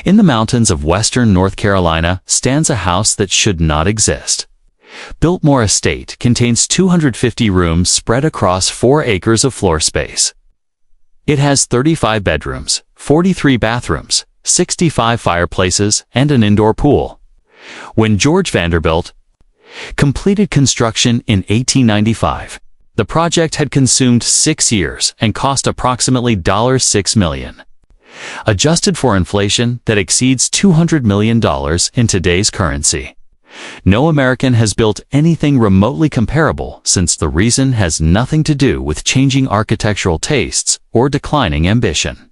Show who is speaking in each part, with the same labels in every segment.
Speaker 1: In the mountains of western North Carolina stands a house that should not exist. Biltmore Estate contains 250 rooms spread across 4 acres of floor space. It has 35 bedrooms, 43 bathrooms, 65 fireplaces, and an indoor pool. When George Vanderbilt completed construction in 1895, the project had consumed 6 years and cost approximately $6 million. Adjusted for inflation that exceeds $200 million in today's currency. No American has built anything remotely comparable, since the reason has nothing to do with changing architectural tastes or declining ambition.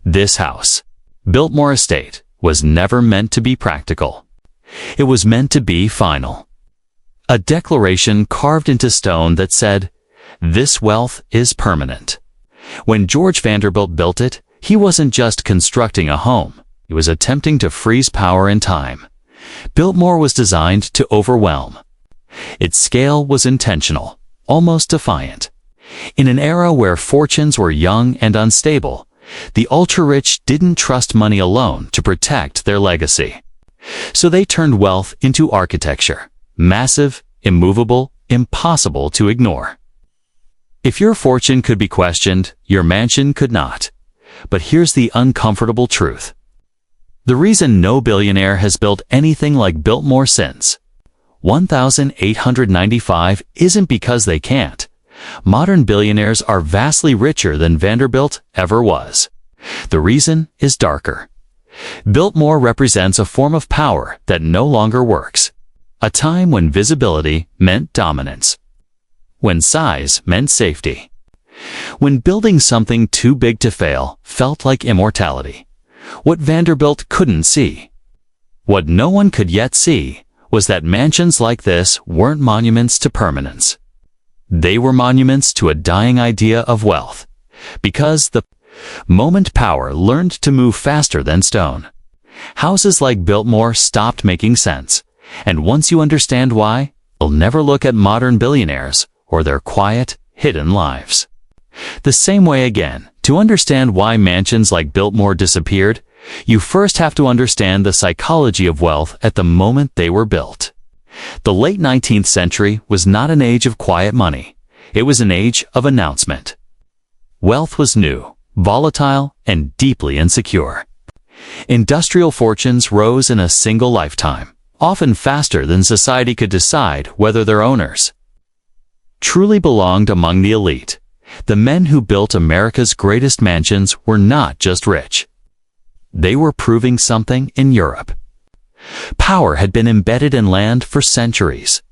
Speaker 1: This house, Biltmore Estate, was never meant to be practical. It was meant to be final. A declaration carved into stone that said, "This wealth is permanent." When George Vanderbilt built it, he wasn't just constructing a home. He was attempting to freeze power and time. Biltmore was designed to overwhelm. Its scale was intentional, almost defiant. In an era where fortunes were young and unstable, the ultra-rich didn't trust money alone to protect their legacy. So they turned wealth into architecture. Massive, immovable, impossible to ignore. If your fortune could be questioned, your mansion could not. But here's the uncomfortable truth. The reason no billionaire has built anything like Biltmore since 1895 isn't because they can't. Modern billionaires are vastly richer than Vanderbilt ever was. The reason is darker. Biltmore represents a form of power that no longer works. A time when visibility meant dominance. When size meant safety. When building something too big to fail felt like immortality. What Vanderbilt couldn't see, what no one could yet see, was that mansions like this weren't monuments to permanence. They were monuments to a dying idea of wealth, because the moment power learned to move faster than stone. Houses like Biltmore stopped making sense, and once you understand why, you'll never look at modern billionaires or their quiet, hidden lives the same way again. To understand why mansions like Biltmore disappeared, you first have to understand the psychology of wealth at the moment they were built. The late 19th century was not an age of quiet money. It was an age of announcement. Wealth was new, volatile, and deeply insecure. Industrial fortunes rose in a single lifetime, often faster than society could decide whether their owners truly belonged among the elite. The men who built America's greatest mansions were not just rich. They were proving something in Europe. Power had been embedded in land for centuries.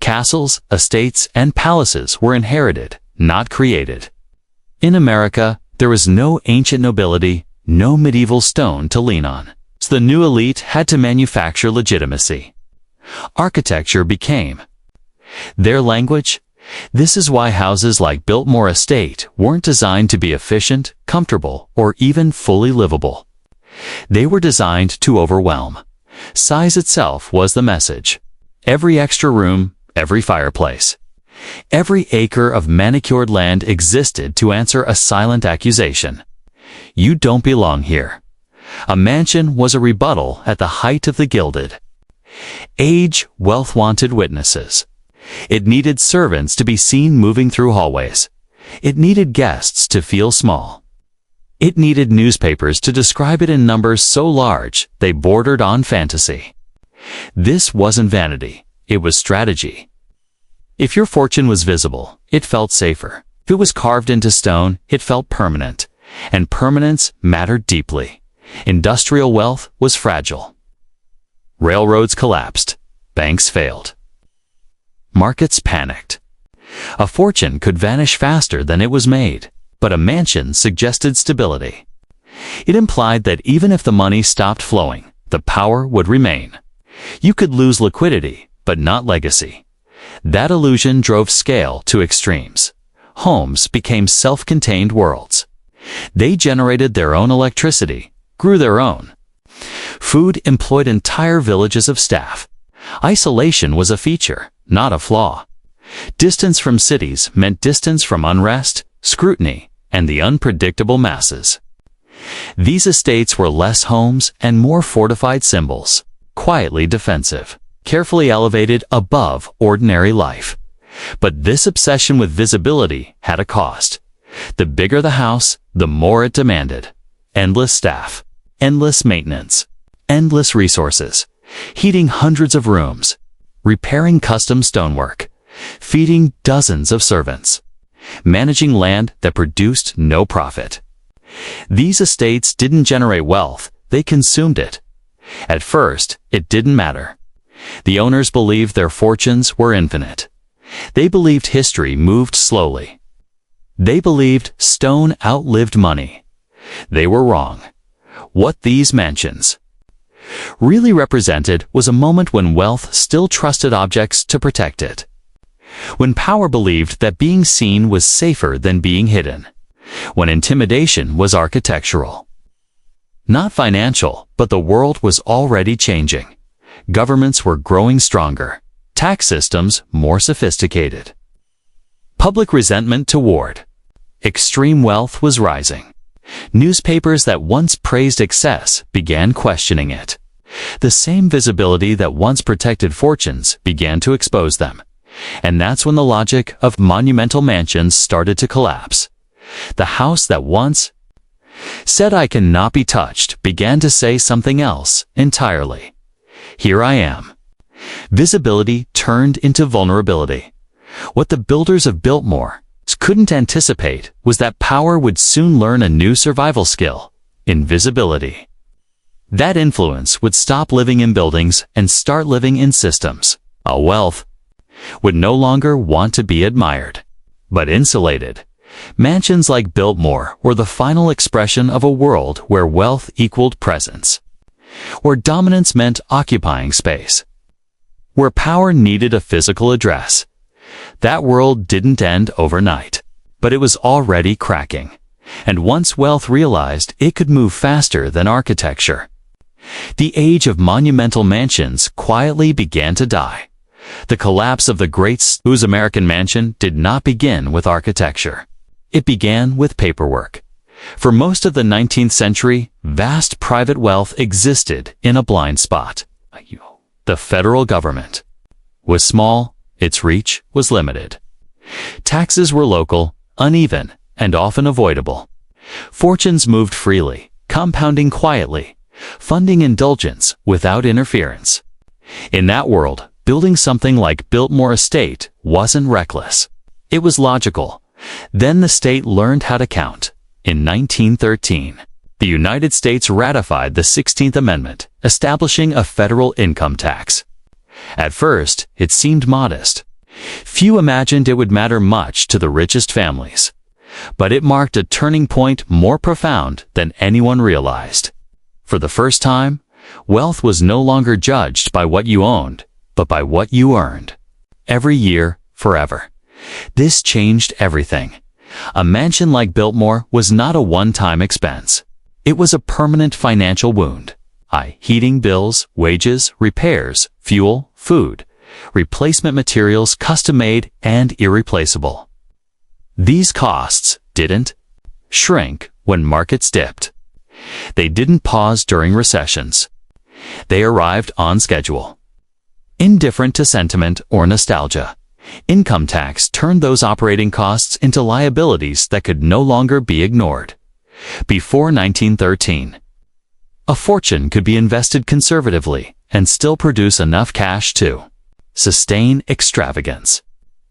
Speaker 1: Castles, estates, and palaces were inherited, not created. In America, there was no ancient nobility, no medieval stone to lean on. So the new elite had to manufacture legitimacy. Architecture became their language. This is why houses like Biltmore Estate weren't designed to be efficient, comfortable, or even fully livable. They were designed to overwhelm. Size itself was the message. Every extra room, every fireplace, every acre of manicured land existed to answer a silent accusation. You don't belong here. A mansion was a rebuttal at the height of the Gilded Age. Wealth wanted witnesses. It needed servants to be seen moving through hallways. It needed guests to feel small. It needed newspapers to describe it in numbers so large they bordered on fantasy. This wasn't vanity, it was strategy. If your fortune was visible, it felt safer. If it was carved into stone, it felt permanent. And permanence mattered deeply. Industrial wealth was fragile. Railroads collapsed. Banks failed. Markets panicked. A fortune could vanish faster than it was made, but a mansion suggested stability. It implied that even if the money stopped flowing, the power would remain. You could lose liquidity, but not legacy. That illusion drove scale to extremes. Homes became self-contained worlds. They generated their own electricity, grew their own food, employed entire villages of staff. Isolation was a feature, not a flaw. Distance from cities meant distance from unrest, scrutiny, and the unpredictable masses. These estates were less homes and more fortified symbols, quietly defensive, carefully elevated above ordinary life. But this obsession with visibility had a cost. The bigger the house, the more it demanded. Endless staff, endless maintenance, endless resources, heating hundreds of rooms, repairing custom stonework, feeding dozens of servants, managing land that produced no profit. These estates didn't generate wealth, they consumed it. At first, it didn't matter. The owners believed their fortunes were infinite. They believed history moved slowly. They believed stone outlived money. They were wrong. What these mansions really represented was a moment when wealth still trusted objects to protect it. When power believed that being seen was safer than being hidden. When intimidation was architectural. Not financial, but the world was already changing. Governments were growing stronger. Tax systems more sophisticated. Public resentment toward extreme wealth was rising. Newspapers that once praised excess began questioning it. The same visibility that once protected fortunes began to expose them. And that's when the logic of monumental mansions started to collapse. The house that once said I cannot be touched began to say something else entirely. Here I am. Visibility turned into vulnerability. What the builders of Biltmore couldn't anticipate was that power would soon learn a new survival skill: invisibility. That influence would stop living in buildings and start living in systems. A wealth would no longer want to be admired, but insulated. Mansions like Biltmore were the final expression of a world where wealth equaled presence, where dominance meant occupying space, where power needed a physical address. That world didn't end overnight, but it was already cracking. And once wealth realized it could move faster than architecture, the age of monumental mansions quietly began to die. The collapse of the great whose American mansion did not begin with architecture. It began with paperwork. For most of the 19th century, vast private wealth existed in a blind spot. The federal government was small, its reach was limited. Taxes were local, uneven, and often avoidable. Fortunes moved freely, compounding quietly, funding indulgence without interference. In that world, building something like Biltmore Estate wasn't reckless. It was logical. Then the state learned how to count. In 1913, the United States ratified the 16th Amendment, establishing a federal income tax. At first, it seemed modest. Few imagined it would matter much to the richest families. But it marked a turning point more profound than anyone realized. For the first time, wealth was no longer judged by what you owned, but by what you earned. Every year, forever. This changed everything. A mansion like Biltmore was not a one-time expense. It was a permanent financial wound. Heating bills, wages, repairs, fuel, food, replacement materials custom-made and irreplaceable. These costs didn't shrink when markets dipped. They didn't pause during recessions. They arrived on schedule. Indifferent to sentiment or nostalgia, income tax turned those operating costs into liabilities that could no longer be ignored. Before 1913, a fortune could be invested conservatively and still produce enough cash to sustain extravagance.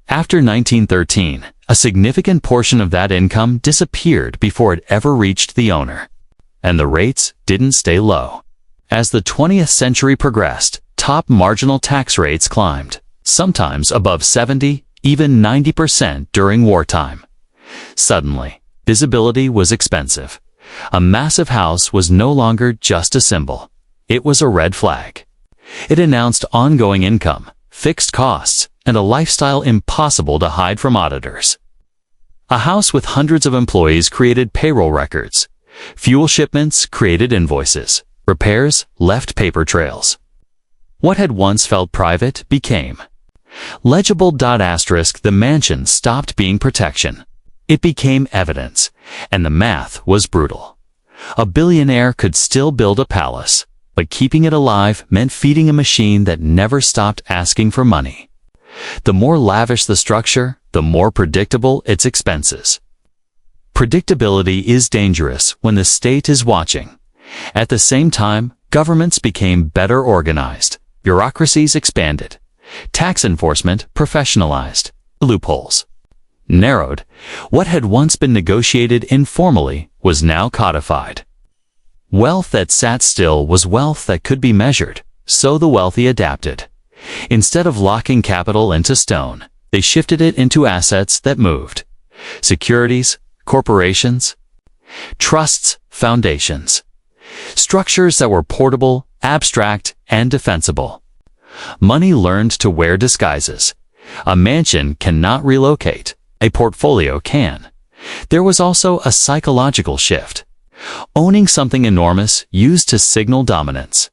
Speaker 1: After 1913, a significant portion of that income disappeared before it ever reached the owner. And the rates didn't stay low. As the 20th century progressed, top marginal tax rates climbed, sometimes above 70, even 90% during wartime. Suddenly, visibility was expensive. A massive house was no longer just a symbol. It was a red flag. It announced ongoing income, fixed costs, and a lifestyle impossible to hide from auditors. A house with hundreds of employees created payroll records. Fuel shipments created invoices. Repairs left paper trails. What had once felt private became legible. The mansion stopped being protection. It became evidence, and the math was brutal. A billionaire could still build a palace, but keeping it alive meant feeding a machine that never stopped asking for money. The more lavish the structure, the more predictable its expenses. Predictability is dangerous when the state is watching. At the same time, governments became better organized, bureaucracies expanded, tax enforcement professionalized, loopholes narrowed. What had once been negotiated informally was now codified. Wealth that sat still was wealth that could be measured, so the wealthy adapted. Instead of locking capital into stone, they shifted it into assets that moved. Securities, corporations, trusts, foundations. Structures that were portable, abstract, and defensible. Money learned to wear disguises. A mansion cannot relocate. A portfolio can. There was also a psychological shift. Owning something enormous used to signal dominance.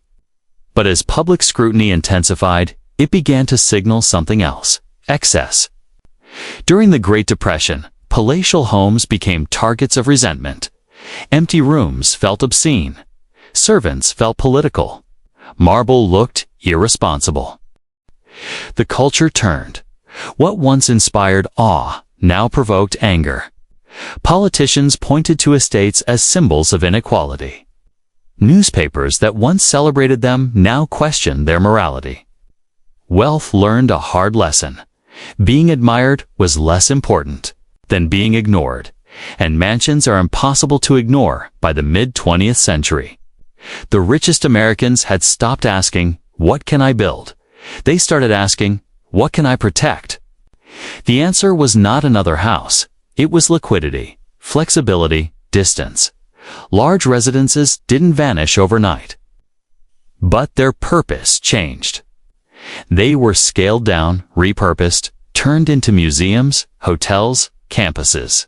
Speaker 1: But as public scrutiny intensified, it began to signal something else: excess. During the Great Depression, palatial homes became targets of resentment. Empty rooms felt obscene. Servants felt political. Marble looked irresponsible. The culture turned. What once inspired awe now provoked anger. Politicians pointed to estates as symbols of inequality. Newspapers that once celebrated them now questioned their morality. Wealth learned a hard lesson. Being admired was less important than being ignored, and mansions are impossible to ignore by the mid-20th century. The richest Americans had stopped asking, "What can I build?" They started asking, "What can I protect?" The answer was not another house. It was liquidity, flexibility, distance. Large residences didn't vanish overnight. But their purpose changed. They were scaled down, repurposed, turned into museums, hotels, campuses.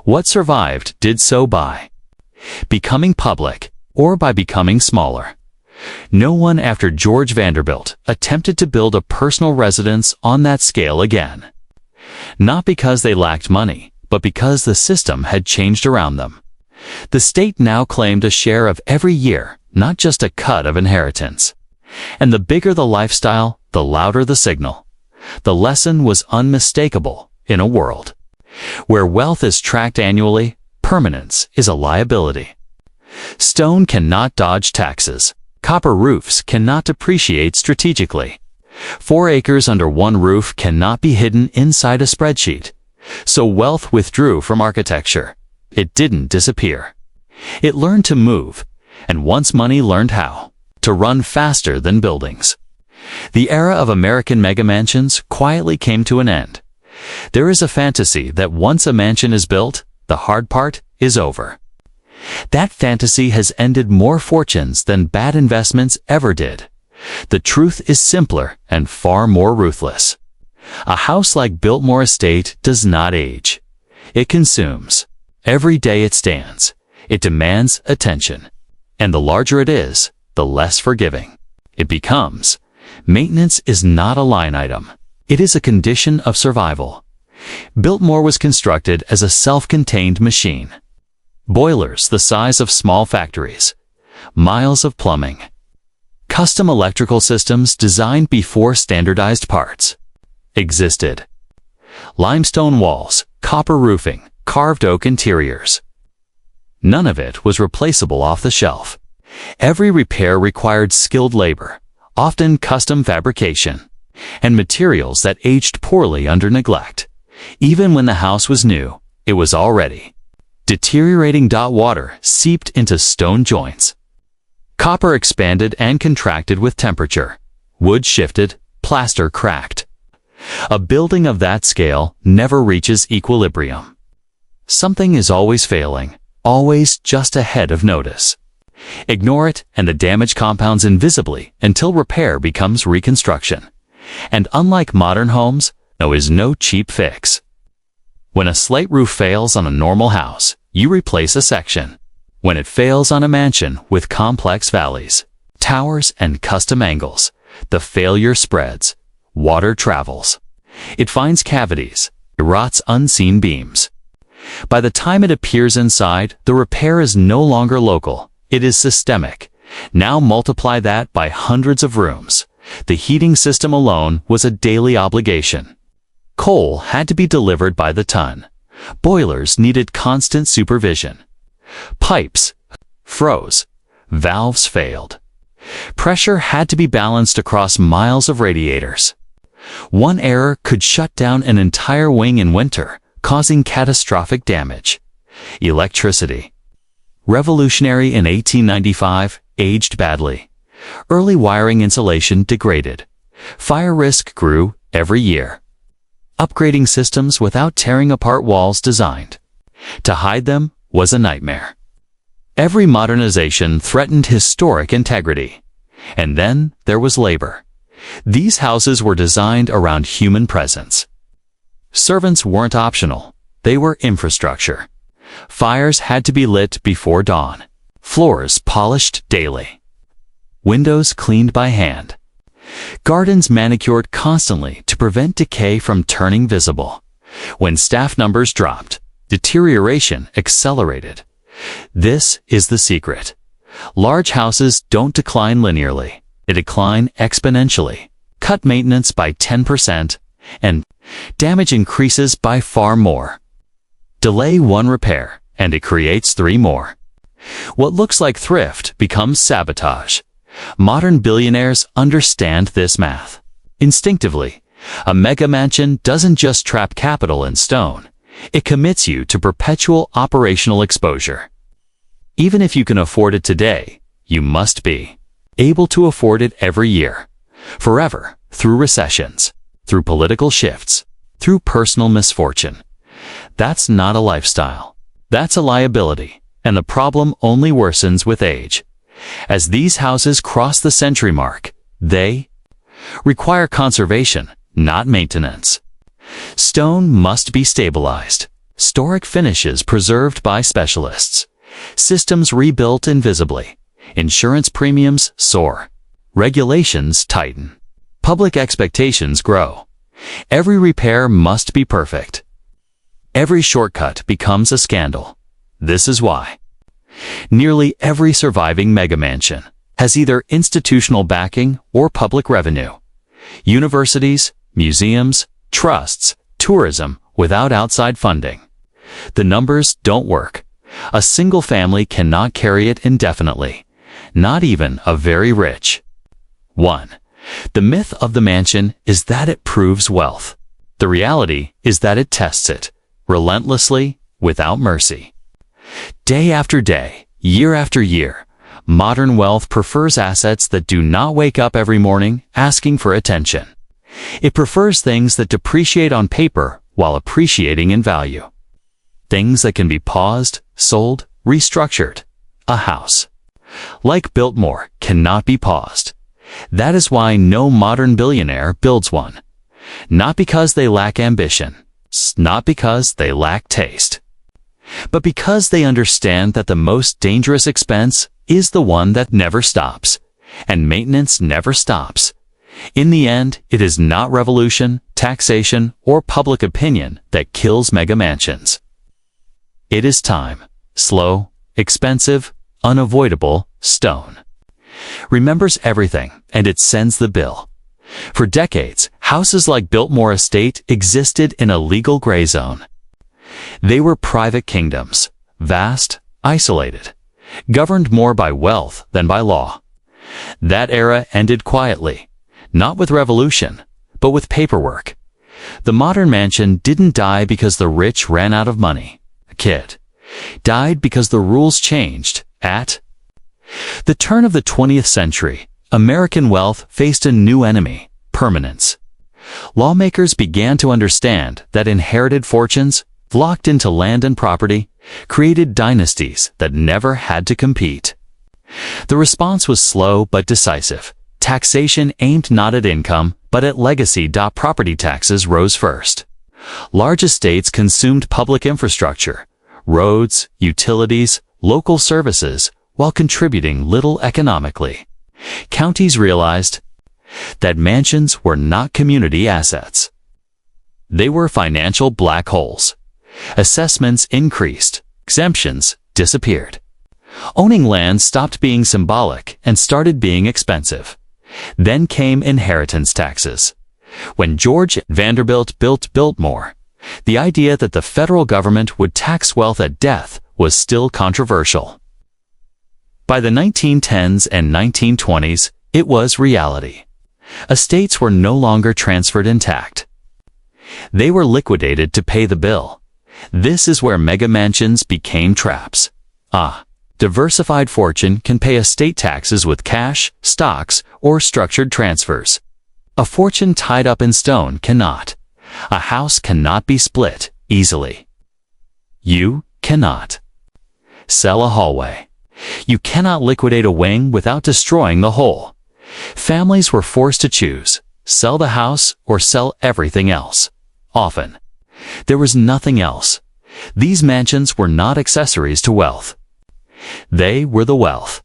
Speaker 1: What survived did so by becoming public or by becoming smaller. No one after George Vanderbilt attempted to build a personal residence on that scale again. Not because they lacked money, but because the system had changed around them. The state now claimed a share of every year, not just a cut of inheritance. And the bigger the lifestyle, the louder the signal. The lesson was unmistakable in a world where wealth is tracked annually, permanence is a liability. Stone cannot dodge taxes. Copper roofs cannot depreciate strategically. 4 acres under one roof cannot be hidden inside a spreadsheet. So wealth withdrew from architecture. It didn't disappear. It learned to move, and once money learned how, to run faster than buildings. The era of American megamansions quietly came to an end. There is a fantasy that once a mansion is built, the hard part is over. That fantasy has ended more fortunes than bad investments ever did. The truth is simpler and far more ruthless. A house like Biltmore Estate does not age. It consumes. Every day it stands. It demands attention. And the larger it is, the less forgiving it becomes. Maintenance is not a line item. It is a condition of survival. Biltmore was constructed as a self-contained machine. Boilers the size of small factories. Miles of plumbing. Custom electrical systems designed before standardized parts existed. Limestone walls, copper roofing, carved oak interiors. None of it was replaceable off the shelf. Every repair required skilled labor, often custom fabrication, and materials that aged poorly under neglect. Even when the house was new, it was already deteriorating. Water seeped into stone joints. Copper expanded and contracted with temperature. Wood shifted, plaster cracked. A building of that scale never reaches equilibrium. Something is always failing, always just ahead of notice. Ignore it and the damage compounds invisibly until repair becomes reconstruction. And unlike modern homes, there is no cheap fix. When a slate roof fails on a normal house, you replace a section. When it fails on a mansion with complex valleys, towers, and custom angles, the failure spreads. Water travels. It finds cavities, it rots unseen beams. By the time it appears inside, the repair is no longer local. It is systemic. Now multiply that by hundreds of rooms. The heating system alone was a daily obligation. Coal had to be delivered by the ton. Boilers needed constant supervision. Pipes froze. Valves failed. Pressure had to be balanced across miles of radiators. One error could shut down an entire wing in winter, causing catastrophic damage. Electricity. Revolutionary in 1895, aged badly. Early wiring insulation degraded. Fire risk grew every year. Upgrading systems without tearing apart walls designed to hide them was a nightmare. Every modernization threatened historic integrity. And then there was labor. These houses were designed around human presence. Servants weren't optional. They were infrastructure. Fires had to be lit before dawn. Floors polished daily. Windows cleaned by hand. Gardens manicured constantly to prevent decay from turning visible. When staff numbers dropped, deterioration accelerated. This is the secret. Large houses don't decline linearly. They decline exponentially. Cut maintenance by 10%, and damage increases by far more. Delay one repair, and it creates 3 more. What looks like thrift becomes sabotage. Modern billionaires understand this math. Instinctively, a mega mansion doesn't just trap capital in stone. It commits you to perpetual operational exposure. Even if you can afford it today, you must be able to afford it every year, forever, through recessions, through political shifts, through personal misfortune. That's not a lifestyle. That's a liability, and the problem only worsens with age. As these houses cross the century mark, they require conservation, not maintenance. Stone must be stabilized, historic finishes preserved by specialists, systems rebuilt invisibly, insurance premiums soar, regulations tighten, public expectations grow. Every repair must be perfect. Every shortcut becomes a scandal. This is why nearly every surviving megamansion has either institutional backing or public revenue. Universities, museums, trusts, tourism without outside funding. The numbers don't work. A single family cannot carry it indefinitely, not even a very rich. 1. The myth of the mansion is that it proves wealth. The reality is that it tests it, relentlessly, without mercy. Day after day, year after year, modern wealth prefers assets that do not wake up every morning asking for attention. It prefers things that depreciate on paper while appreciating in value. Things that can be paused, sold, restructured. A house, like Biltmore, cannot be paused. That is why no modern billionaire builds one. Not because they lack ambition, not because they lack taste, but because they understand that the most dangerous expense is the one that never stops, and maintenance never stops. In the end, it is not revolution, taxation, or public opinion that kills mega mansions. It is time, slow, expensive, unavoidable, stone. Remembers everything, and it sends the bill. For decades, houses like Biltmore Estate existed in a legal gray zone. They were private kingdoms, vast, isolated, governed more by wealth than by law. That era ended quietly, not with revolution, but with paperwork. The modern mansion didn't die because the rich ran out of money. A kid died because the rules changed. At the turn of the 20th century, American wealth faced a new enemy, permanence. Lawmakers began to understand that inherited fortunes, locked into land and property, created dynasties that never had to compete. The response was slow but decisive. Taxation aimed not at income, but at legacy. Property taxes rose first. Large estates consumed public infrastructure, roads, utilities, local services, while contributing little economically. Counties realized that mansions were not community assets. They were financial black holes. Assessments increased, exemptions disappeared. Owning land stopped being symbolic and started being expensive. Then came inheritance taxes. When George Vanderbilt built Biltmore, the idea that the federal government would tax wealth at death was still controversial. By the 1910s and 1920s, it was reality. Estates were no longer transferred intact. They were liquidated to pay the bill. This is where mega mansions became traps. Diversified fortune can pay estate taxes with cash, stocks, or structured transfers. A fortune tied up in stone cannot. A house cannot be split easily. You cannot sell a hallway. You cannot liquidate a wing without destroying the whole. Families were forced to choose, sell the house or sell everything else. Often, there was nothing else. These mansions were not accessories to wealth. They were the wealth.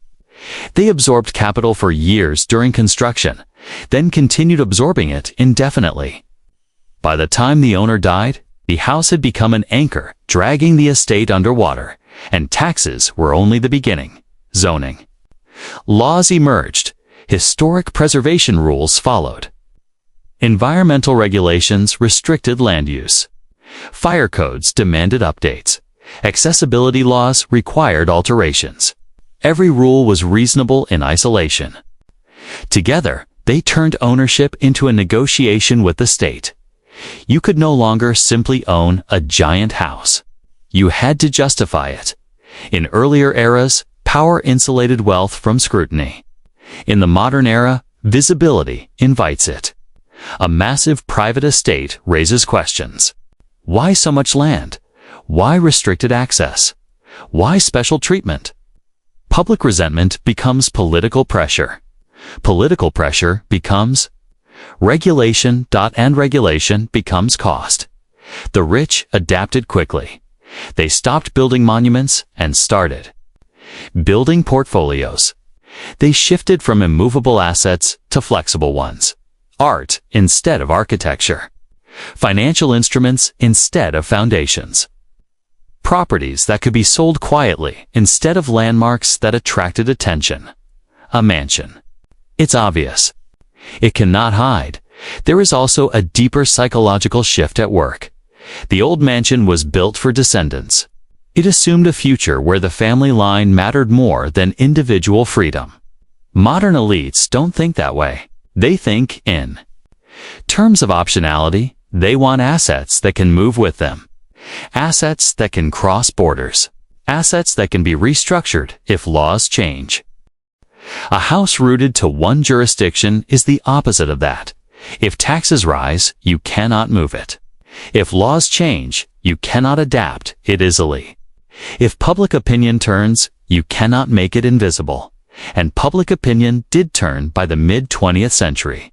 Speaker 1: They absorbed capital for years during construction, then continued absorbing it indefinitely. By the time the owner died, the house had become an anchor, dragging the estate underwater, and taxes were only the beginning. Zoning. Laws emerged. Historic preservation rules followed. Environmental regulations restricted land use. Fire codes demanded updates. Accessibility laws required alterations. Every rule was reasonable in isolation. Together, they turned ownership into a negotiation with the state. You could no longer simply own a giant house. You had to justify it. In earlier eras, power insulated wealth from scrutiny. In the modern era, visibility invites it. A massive private estate raises questions. Why so much land? Why restricted access? Why special treatment? Public resentment becomes political pressure. Political pressure becomes regulation, and regulation becomes cost. The rich adapted quickly. They stopped building monuments and started building portfolios. They shifted from immovable assets to flexible ones. Art instead of architecture. Financial instruments instead of foundations. Properties that could be sold quietly instead of landmarks that attracted attention. A mansion. It's obvious. It cannot hide. There is also a deeper psychological shift at work. The old mansion was built for descendants. It assumed a future where the family line mattered more than individual freedom. Modern elites don't think that way. They think in terms of optionality. They want assets that can move with them. Assets that can cross borders. Assets that can be restructured if laws change. A house rooted to one jurisdiction is the opposite of that. If taxes rise, you cannot move it. If laws change, you cannot adapt it easily. If public opinion turns, you cannot make it invisible. And public opinion did turn by the mid-20th century.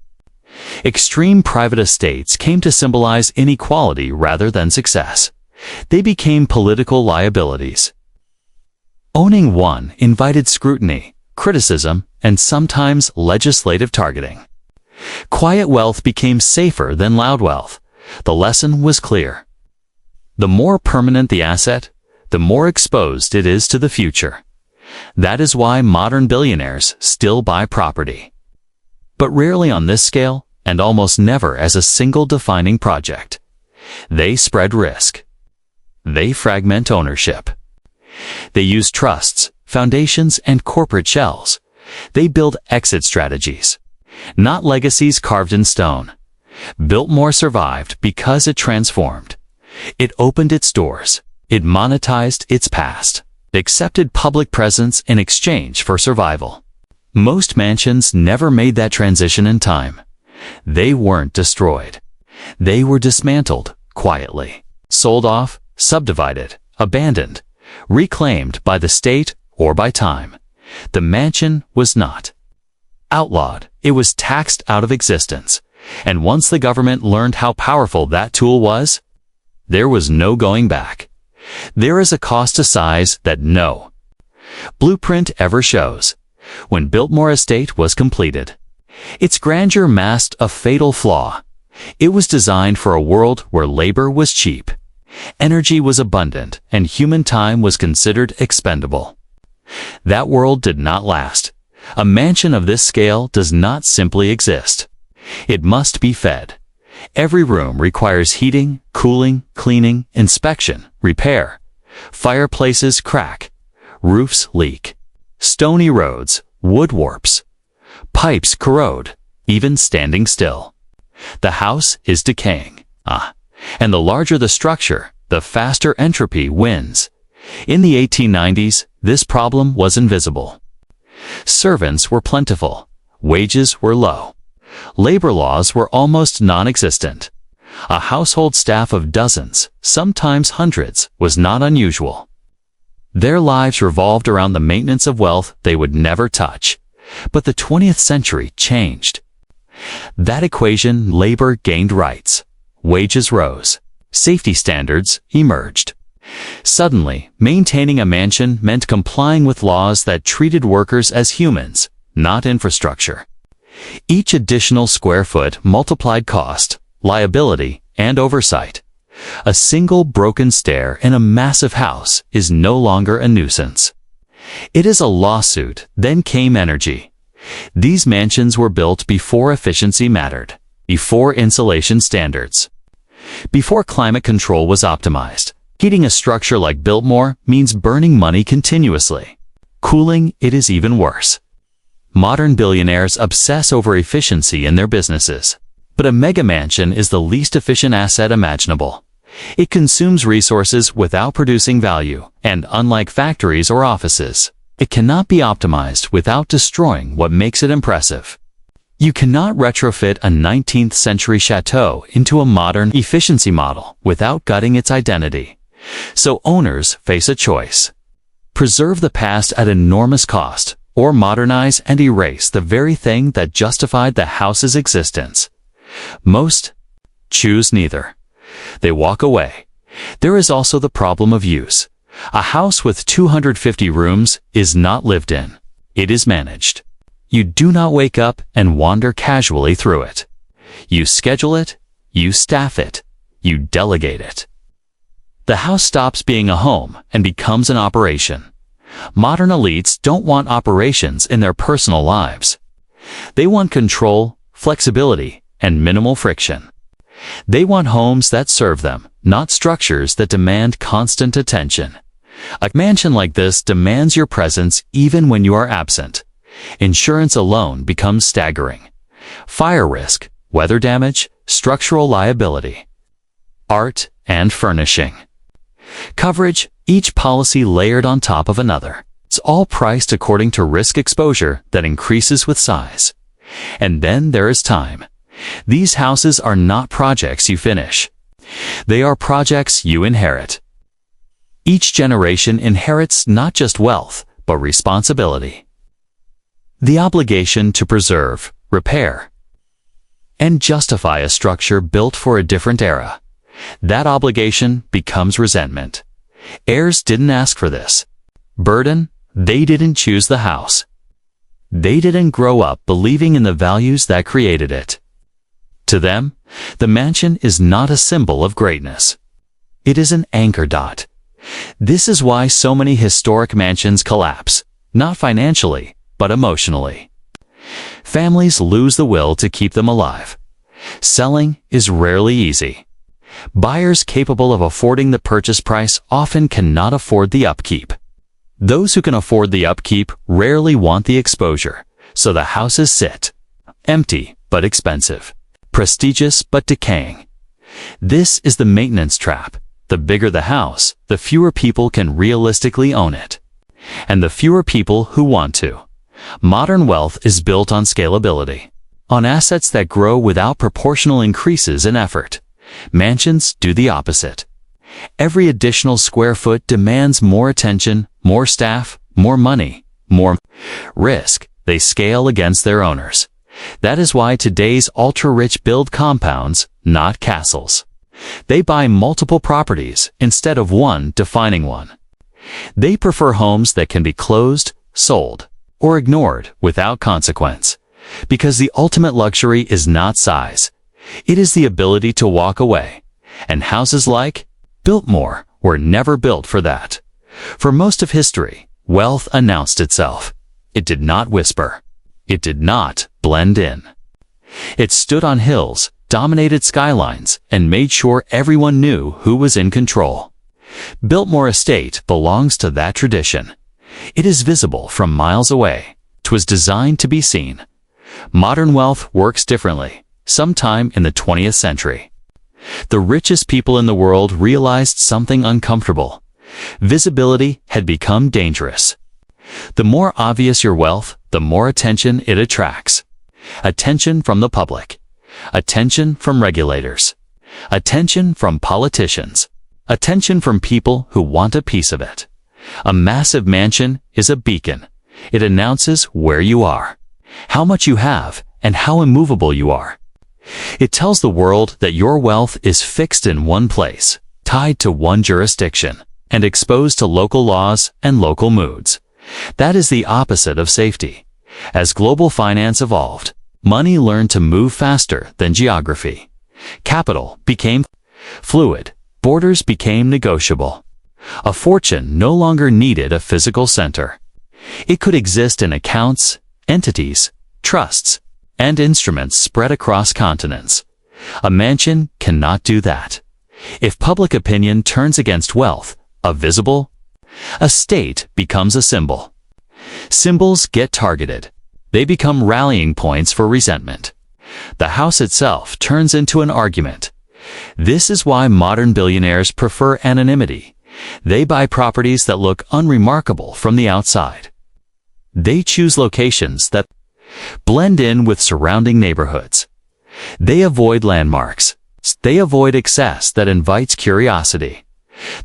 Speaker 1: Extreme private estates came to symbolize inequality rather than success. They became political liabilities. Owning one invited scrutiny, criticism, and sometimes legislative targeting. Quiet wealth became safer than loud wealth. The lesson was clear. The more permanent the asset, the more exposed it is to the future. That is why modern billionaires still buy property. But rarely on this scale, and almost never as a single defining project. They spread risk. They fragment ownership. They use trusts, foundations, and corporate shells. They build exit strategies, not legacies carved in stone. Biltmore survived because it transformed. It opened its doors. It monetized its past. It accepted public presence in exchange for survival. Most mansions never made that transition in time. They weren't destroyed. They were dismantled quietly, sold off, subdivided, abandoned, reclaimed by the state or by time. The mansion was not outlawed. It was taxed out of existence. And once the government learned how powerful that tool was, there was no going back. There is a cost to size that no blueprint ever shows. When Biltmore Estate was completed, its grandeur masked a fatal flaw. It was designed for a world where labor was cheap. Energy was abundant, and human time was considered expendable. That world did not last. A mansion of this scale does not simply exist. It must be fed. Every room requires heating, cooling, cleaning, inspection, repair. Fireplaces crack. Roofs leak. Stony roads, wood warps. Pipes corrode, even standing still. The house is decaying. And the larger the structure, the faster entropy wins. In the 1890s, this problem was invisible. Servants were plentiful. Wages were low. Labor laws were almost non-existent. A household staff of dozens, sometimes hundreds, was not unusual. Their lives revolved around the maintenance of wealth they would never touch. But the 20th century changed. That equation, labor gained rights. Wages rose. Safety standards emerged. Suddenly, maintaining a mansion meant complying with laws that treated workers as humans, not infrastructure. Each additional square foot multiplied cost, liability, and oversight. A single broken stair in a massive house is no longer a nuisance. It is a lawsuit, then came energy. These mansions were built before efficiency mattered, before insulation standards, before climate control was optimized. Heating a structure like Biltmore means burning money continuously. Cooling it is even worse. Modern billionaires obsess over efficiency in their businesses. But a mega mansion is the least efficient asset imaginable. It consumes resources without producing value, and unlike factories or offices, it cannot be optimized without destroying what makes it impressive. You cannot retrofit a 19th century chateau into a modern efficiency model without gutting its identity. So owners face a choice. Preserve the past at enormous cost, or modernize and erase the very thing that justified the house's existence. Most choose neither. They walk away. There is also the problem of use. A house with 250 rooms is not lived in. It is managed. You do not wake up and wander casually through it. You schedule it, you staff it, you delegate it. The house stops being a home and becomes an operation. Modern elites don't want operations in their personal lives. They want control, flexibility, and minimal friction. They want homes that serve them, not structures that demand constant attention. A mansion like this demands your presence even when you are absent. Insurance alone becomes staggering. Fire risk, weather damage, structural liability. Art and furnishing. Coverage, each policy layered on top of another. It's all priced according to risk exposure that increases with size. And then there is time. These houses are not projects you finish. They are projects you inherit. Each generation inherits not just wealth, but responsibility. The obligation to preserve, repair, and justify a structure built for a different era. That obligation becomes resentment. Heirs didn't ask for this. Burden, they didn't choose the house. They didn't grow up believing in the values that created it. To them, the mansion is not a symbol of greatness. It is an anchor dot. This is why so many historic mansions collapse, not financially, but emotionally. Families lose the will to keep them alive. Selling is rarely easy. Buyers capable of affording the purchase price often cannot afford the upkeep. Those who can afford the upkeep rarely want the exposure, so the houses sit. Empty, but expensive. Prestigious, but decaying. This is the maintenance trap. The bigger the house, the fewer people can realistically own it. And the fewer people who want to. Modern wealth is built on scalability, on assets that grow without proportional increases in effort. Mansions do the opposite. Every additional square foot demands more attention, more staff, more money, more risk. They scale against their owners. That is why today's ultra-rich build compounds, not castles. They buy multiple properties instead of one defining one. They prefer homes that can be closed, sold, or ignored without consequence. Because the ultimate luxury is not size. It is the ability to walk away. And houses like Biltmore were never built for that. For most of history, wealth announced itself. It did not whisper. It did not blend in. It stood on hills, dominated skylines, and made sure everyone knew who was in control. Biltmore Estate belongs to that tradition. It is visible from miles away. 'Twas designed to be seen. Modern wealth works differently, sometime in the 20th century. The richest people in the world realized something uncomfortable. Visibility had become dangerous. The more obvious your wealth, the more attention it attracts. Attention from the public. Attention from regulators. Attention from politicians. Attention from people who want a piece of it. A massive mansion is a beacon. It announces where you are, how much you have, and how immovable you are. It tells the world that your wealth is fixed in one place, tied to one jurisdiction, and exposed to local laws and local moods. That is the opposite of safety. As global finance evolved, money learned to move faster than geography. Capital became fluid. Borders became negotiable. A fortune no longer needed a physical center. It could exist in accounts, entities, trusts, and instruments spread across continents. A mansion cannot do that. If public opinion turns against wealth, a visible estate becomes a symbol. Symbols get targeted. They become rallying points for resentment. The house itself turns into an argument. This is why modern billionaires prefer anonymity. They buy properties that look unremarkable from the outside. They choose locations that blend in with surrounding neighborhoods. They avoid landmarks. They avoid excess that invites curiosity.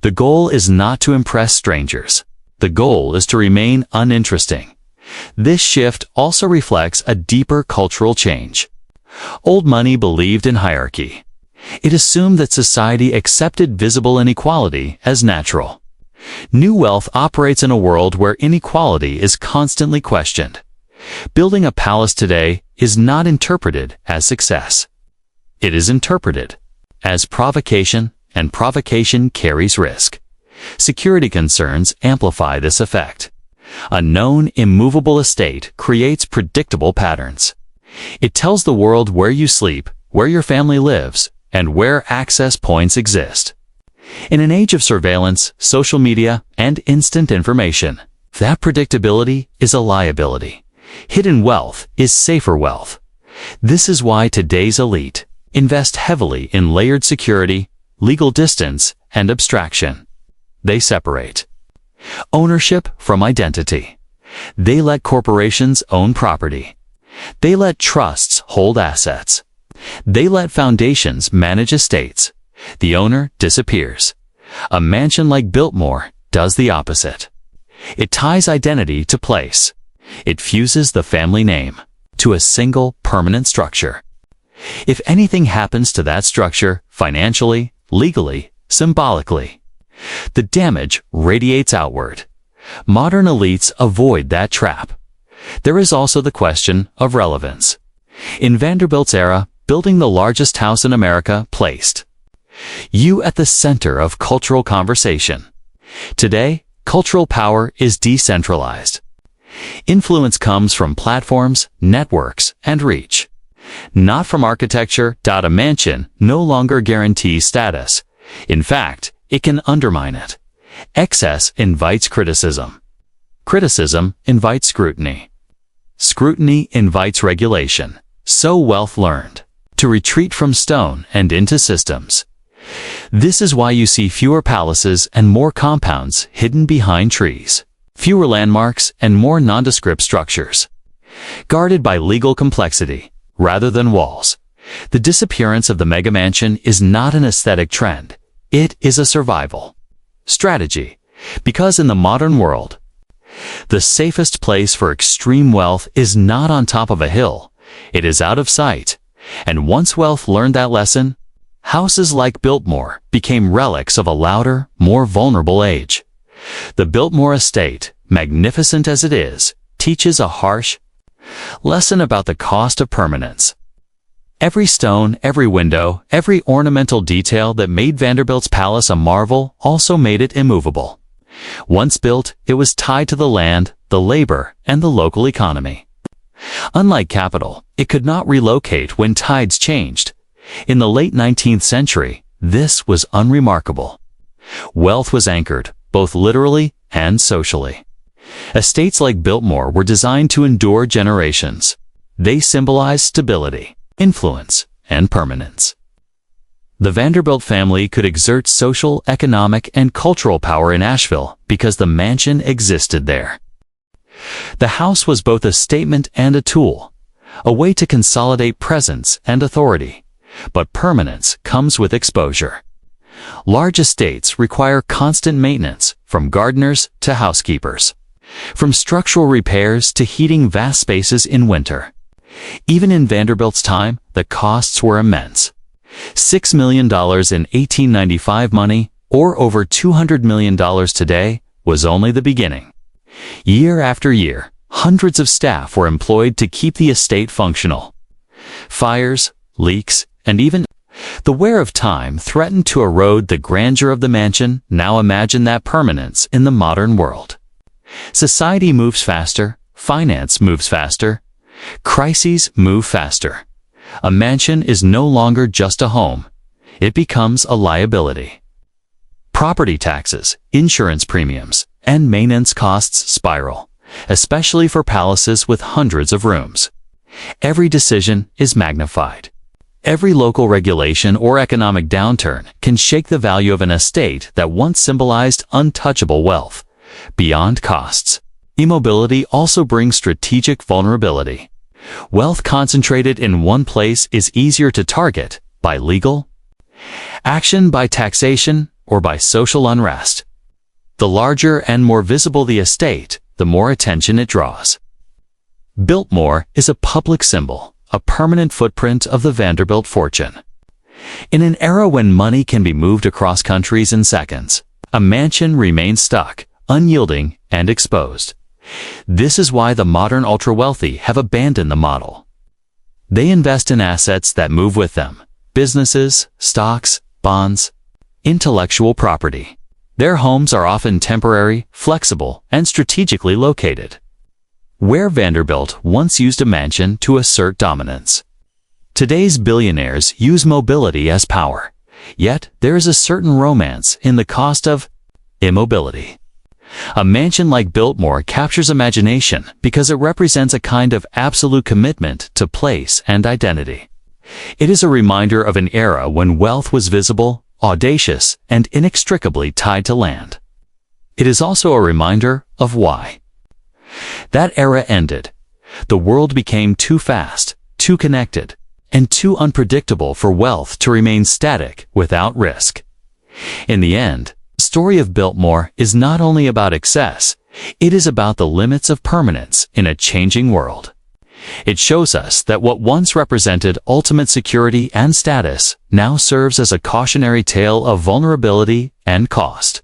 Speaker 1: The goal is not to impress strangers. The goal is to remain uninteresting. This shift also reflects a deeper cultural change. Old money believed in hierarchy. It assumed that society accepted visible inequality as natural. New wealth operates in a world where inequality is constantly questioned. Building a palace today is not interpreted as success. It is interpreted as provocation, and provocation carries risk. Security concerns amplify this effect. A known, immovable estate creates predictable patterns. It tells the world where you sleep, where your family lives, and where access points exist. In an age of surveillance, social media, and instant information, that predictability is a liability. Hidden wealth is safer wealth. This is why today's elite invest heavily in layered security, legal distance, and abstraction. They separate ownership from identity. They let corporations own property. They let trusts hold assets. They let foundations manage estates. The owner disappears. A mansion like Biltmore does the opposite. It ties identity to place. It fuses the family name to a single permanent structure. If anything happens to that structure, financially, legally, symbolically, the damage radiates outward. Modern elites avoid that trap. There is also the question of relevance. In Vanderbilt's era, building the largest house in America placed you at the center of cultural conversation. Today, cultural power is decentralized. Influence comes from platforms, networks, and reach. Not from architecture. A mansion no longer guarantees status. In fact, it can undermine it. Excess invites criticism. Criticism invites scrutiny. Scrutiny invites regulation. So wealth learned to retreat from stone and into systems. This is why you see fewer palaces and more compounds hidden behind trees, fewer landmarks and more nondescript structures, guarded by legal complexity rather than walls. The disappearance of the megamansion is not an aesthetic trend. It is a survival strategy, because in the modern world, the safest place for extreme wealth is not on top of a hill. It is out of sight. And once wealth learned that lesson, houses like Biltmore became relics of a louder, more vulnerable age. The Biltmore Estate, magnificent as it is, teaches a harsh lesson about the cost of permanence. Every stone, every window, every ornamental detail that made Vanderbilt's palace a marvel also made it immovable. Once built, it was tied to the land, the labor, and the local economy. Unlike capital, it could not relocate when tides changed. In the late 19th century, this was unremarkable. Wealth was anchored, both literally and socially. Estates like Biltmore were designed to endure generations. They symbolized stability, influence, and permanence. The Vanderbilt family could exert social, economic, and cultural power in Asheville because the mansion existed there. The house was both a statement and a tool, a way to consolidate presence and authority. But permanence comes with exposure. Large estates require constant maintenance, from gardeners to housekeepers, from structural repairs to heating vast spaces in winter. Even in Vanderbilt's time, the costs were immense. $6 million in 1895 money, or over $200 million today, was only the beginning. Year after year, hundreds of staff were employed to keep the estate functional. Fires, leaks, and even the wear of time threatened to erode the grandeur of the mansion. Now imagine that permanence in the modern world. Society moves faster, finance moves faster, crises move faster. A mansion is no longer just a home. It becomes a liability. Property taxes, insurance premiums, and maintenance costs spiral, especially for palaces with hundreds of rooms. Every decision is magnified. Every local regulation or economic downturn can shake the value of an estate that once symbolized untouchable wealth. Beyond costs, immobility also brings strategic vulnerability. Wealth concentrated in one place is easier to target by legal action, by taxation, or by social unrest. The larger and more visible the estate, the more attention it draws. Biltmore is a public symbol, a permanent footprint of the Vanderbilt fortune. In an era when money can be moved across countries in seconds, a mansion remains stuck, unyielding, and exposed. This is why the modern ultra-wealthy have abandoned the model. They invest in assets that move with them: businesses, stocks, bonds, intellectual property. Their homes are often temporary, flexible, and strategically located. Where Vanderbilt once used a mansion to assert dominance, today's billionaires use mobility as power. Yet there is a certain romance in the cost of immobility. A mansion like Biltmore captures imagination because it represents a kind of absolute commitment to place and identity. It is a reminder of an era when wealth was visible, audacious, and inextricably tied to land. It is also a reminder of why that era ended. The world became too fast, too connected, and too unpredictable for wealth to remain static without risk. In the end, the story of Biltmore is not only about excess, it is about the limits of permanence in a changing world. It shows us that what once represented ultimate security and status now serves as a cautionary tale of vulnerability and cost.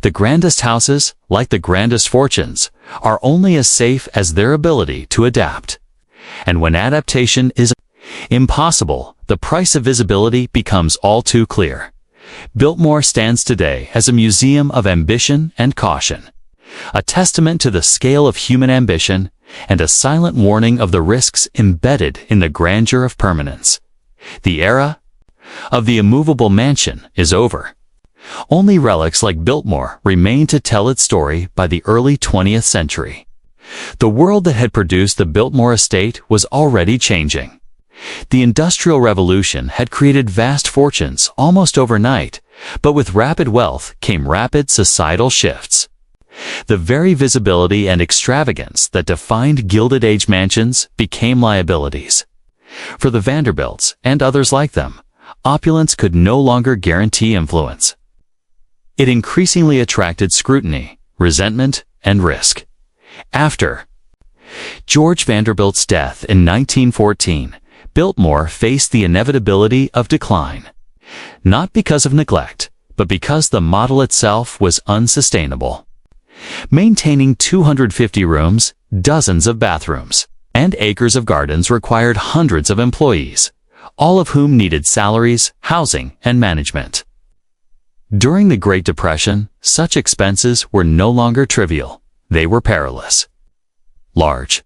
Speaker 1: The grandest houses, like the grandest fortunes, are only as safe as their ability to adapt. And when adaptation is impossible, the price of visibility becomes all too clear. Biltmore stands today as a museum of ambition and caution, a testament to the scale of human ambition and a silent warning of the risks embedded in the grandeur of permanence. The era of the immovable mansion is over. Only relics like Biltmore remain to tell its story by the early 20th century. The world that had produced the Biltmore Estate was already changing. The Industrial Revolution had created vast fortunes almost overnight, but with rapid wealth came rapid societal shifts. The very visibility and extravagance that defined Gilded Age mansions became liabilities. For the Vanderbilts and others like them, opulence could no longer guarantee influence. It increasingly attracted scrutiny, resentment, and risk. After George Vanderbilt's death in 1914, Biltmore faced the inevitability of decline. Not because of neglect, but because the model itself was unsustainable. Maintaining 250 rooms, dozens of bathrooms, and acres of gardens required hundreds of employees, all of whom needed salaries, housing, and management. During the Great Depression, such expenses were no longer trivial. They were perilous. Large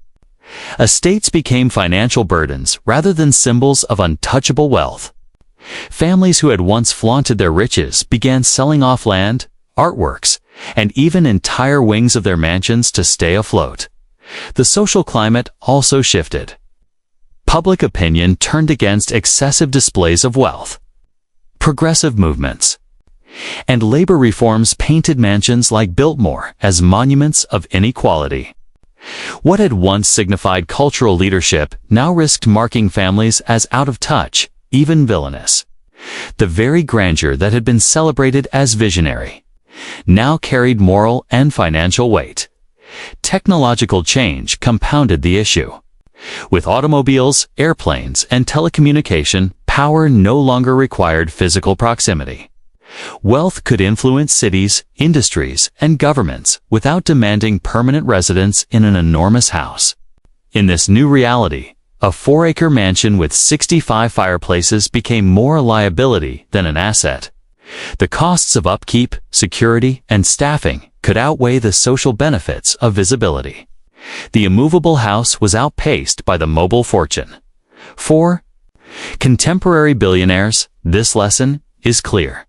Speaker 1: estates became financial burdens rather than symbols of untouchable wealth. Families who had once flaunted their riches began selling off land, artworks, and even entire wings of their mansions to stay afloat. The social climate also shifted. Public opinion turned against excessive displays of wealth. Progressive movements and labor reforms painted mansions like Biltmore as monuments of inequality. What had once signified cultural leadership now risked marking families as out of touch, even villainous. The very grandeur that had been celebrated as visionary now carried moral and financial weight. Technological change compounded the issue. With automobiles, airplanes, and telecommunication, power no longer required physical proximity. Wealth could influence cities, industries, and governments without demanding permanent residence in an enormous house. In this new reality, a 4-acre mansion with 65 fireplaces became more a liability than an asset. The costs of upkeep, security, and staffing could outweigh the social benefits of visibility. The immovable house was outpaced by the mobile fortune. For contemporary billionaires, this lesson is clear.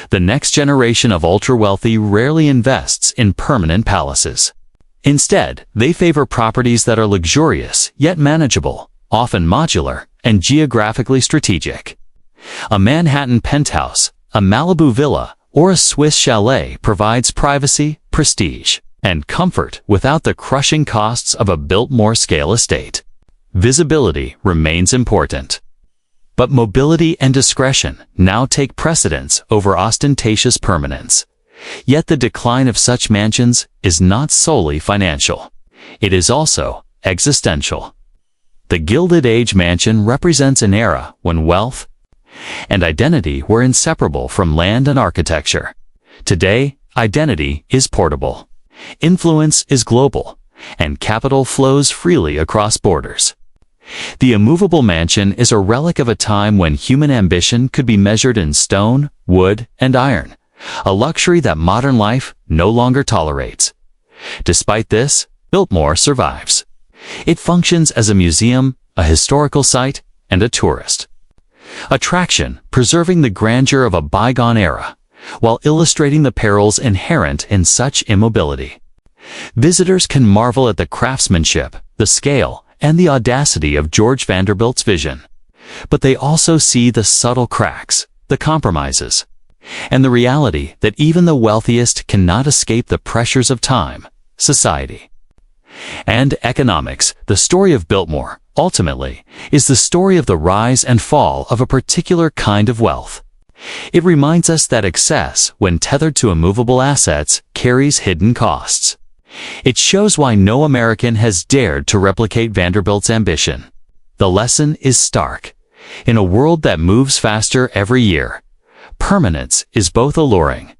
Speaker 1: The next generation of ultra-wealthy rarely invests in permanent palaces. Instead, they favor properties that are luxurious yet manageable, often modular, and geographically strategic. A Manhattan penthouse, a Malibu villa, or a Swiss chalet provides privacy, prestige, and comfort without the crushing costs of a Biltmore-scale estate. Visibility remains important. But mobility and discretion now take precedence over ostentatious permanence. Yet the decline of such mansions is not solely financial. It is also existential. The Gilded Age mansion represents an era when wealth and identity were inseparable from land and architecture. Today, identity is portable. Influence is global, and capital flows freely across borders. The immovable mansion is a relic of a time when human ambition could be measured in stone, wood, and iron, a luxury that modern life no longer tolerates. Despite this, Biltmore survives. It functions as a museum, a historical site, and a tourist attraction, preserving the grandeur of a bygone era, while illustrating the perils inherent in such immobility. Visitors can marvel at the craftsmanship, the scale, and the audacity of George Vanderbilt's vision. But they also see the subtle cracks, the compromises, and the reality that even the wealthiest cannot escape the pressures of time, society, and economics. The story of Biltmore, ultimately, is the story of the rise and fall of a particular kind of wealth. It reminds us that excess, when tethered to immovable assets, carries hidden costs. It shows why no American has dared to replicate Vanderbilt's ambition. The lesson is stark. In a world that moves faster every year, permanence is both alluring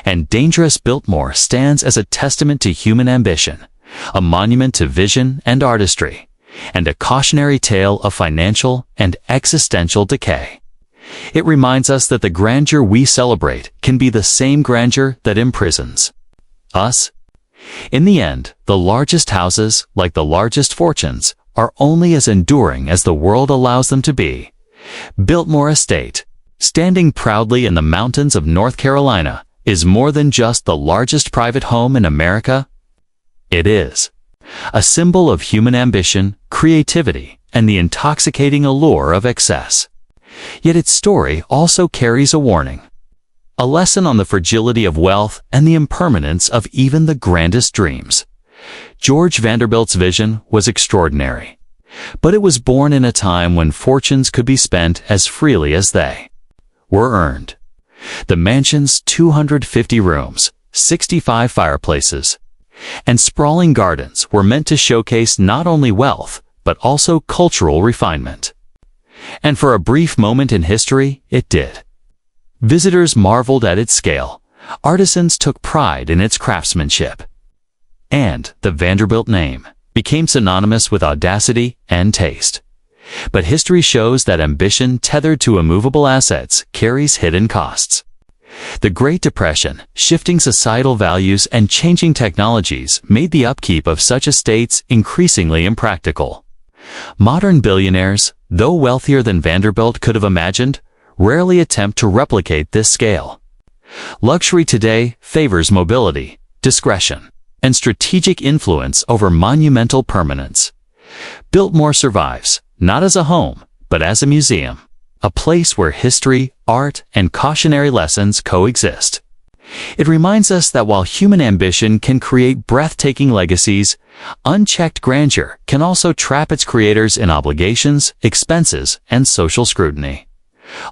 Speaker 1: and dangerous. Biltmore stands as a testament to human ambition, a monument to vision and artistry, and a cautionary tale of financial and existential decay. It reminds us that the grandeur we celebrate can be the same grandeur that imprisons us. In the end, the largest houses, like the largest fortunes, are only as enduring as the world allows them to be. Biltmore Estate, standing proudly in the mountains of North Carolina, is more than just the largest private home in America. It is a symbol of human ambition, creativity, and the intoxicating allure of excess. Yet its story also carries a warning. A lesson on the fragility of wealth and the impermanence of even the grandest dreams. George Vanderbilt's vision was extraordinary, but it was born in a time when fortunes could be spent as freely as they were earned. The mansion's 250 rooms, 65 fireplaces, and sprawling gardens were meant to showcase not only wealth, but also cultural refinement. And for a brief moment in history, it did. Visitors marveled at its scale, artisans took pride in its craftsmanship, and the Vanderbilt name became synonymous with audacity and taste. But history shows that ambition tethered to immovable assets carries hidden costs. The Great Depression, shifting societal values and changing technologies made the upkeep of such estates increasingly impractical. Modern billionaires, though wealthier than Vanderbilt could have imagined, rarely attempt to replicate this scale. Luxury today favors mobility, discretion, and strategic influence over monumental permanence. Biltmore survives, not as a home, but as a museum, a place where history, art, and cautionary lessons coexist. It reminds us that while human ambition can create breathtaking legacies, unchecked grandeur can also trap its creators in obligations, expenses, and social scrutiny.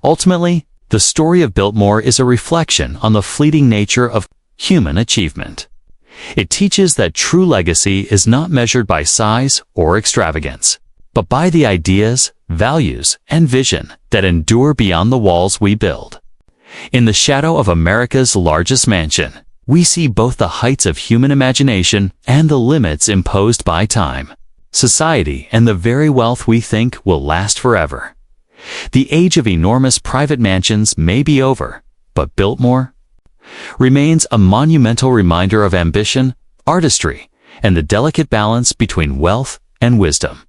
Speaker 1: Ultimately, the story of Biltmore is a reflection on the fleeting nature of human achievement. It teaches that true legacy is not measured by size or extravagance, but by the ideas, values, and vision that endure beyond the walls we build. In the shadow of America's largest mansion, we see both the heights of human imagination and the limits imposed by time, society, and the very wealth we think will last forever. The age of enormous private mansions may be over, but Biltmore remains a monumental reminder of ambition, artistry, and the delicate balance between wealth and wisdom.